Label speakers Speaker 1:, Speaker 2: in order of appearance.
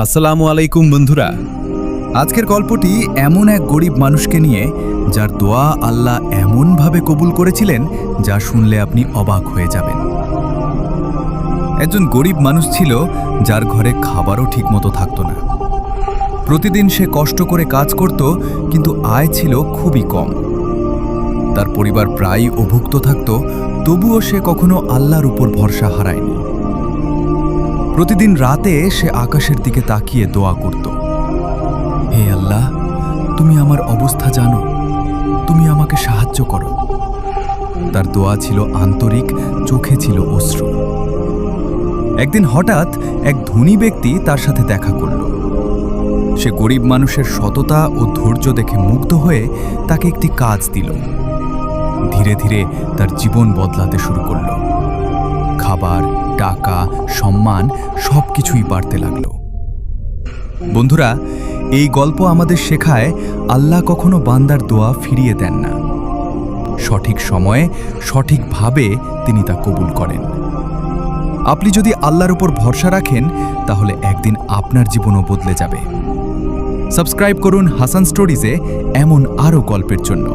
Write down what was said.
Speaker 1: আসসালামু আলাইকুম বন্ধুরা। আজকের গল্পটি এমন এক গরিব মানুষকে নিয়ে যার দোয়া আল্লাহ এমনভাবে কবুল করেছিলেন যা শুনলে আপনি অবাক হয়ে যাবেন। একজন গরিব মানুষ ছিল যার ঘরে খাবারও ঠিকমতো থাকতো না। প্রতিদিন সে কষ্ট করে কাজ করত, কিন্তু আয় ছিল খুবই কম। তার পরিবার প্রায়ই অভুক্ত থাকত, তবুও সে কখনো আল্লাহর উপর ভরসা হারায়নি। প্রতিদিন রাতে সে আকাশের দিকে তাকিয়ে দোয়া করত, হে আল্লাহ, তুমি আমার অবস্থা জানো, তুমি আমাকে সাহায্য করো। তার দোয়া ছিল আন্তরিক, চোখে ছিল অশ্রু। একদিন হঠাৎ এক ধনী ব্যক্তি তার সাথে দেখা করল। সে গরিব মানুষের সততা ও ধৈর্য দেখে মুগ্ধ হয়ে তাকে একটি কাজ দিল। ধীরে ধীরে তার জীবন বদলাতে শুরু করল। খাবার, টাকা, সম্মান সবকিছুই বাড়তে লাগল। বন্ধুরা, এই গল্প আমাদের শেখায় আল্লাহ কখনো বান্দার দোয়া ফিরিয়ে দেন না। সঠিক সময়ে সঠিকভাবে তিনি তা কবুল করেন। আপনি যদি আল্লাহর উপর ভরসা রাখেন, তাহলে একদিন আপনার জীবনও বদলে যাবে। সাবস্ক্রাইব করুন হাসান স্টোরিজে এমন আরও গল্পের জন্য।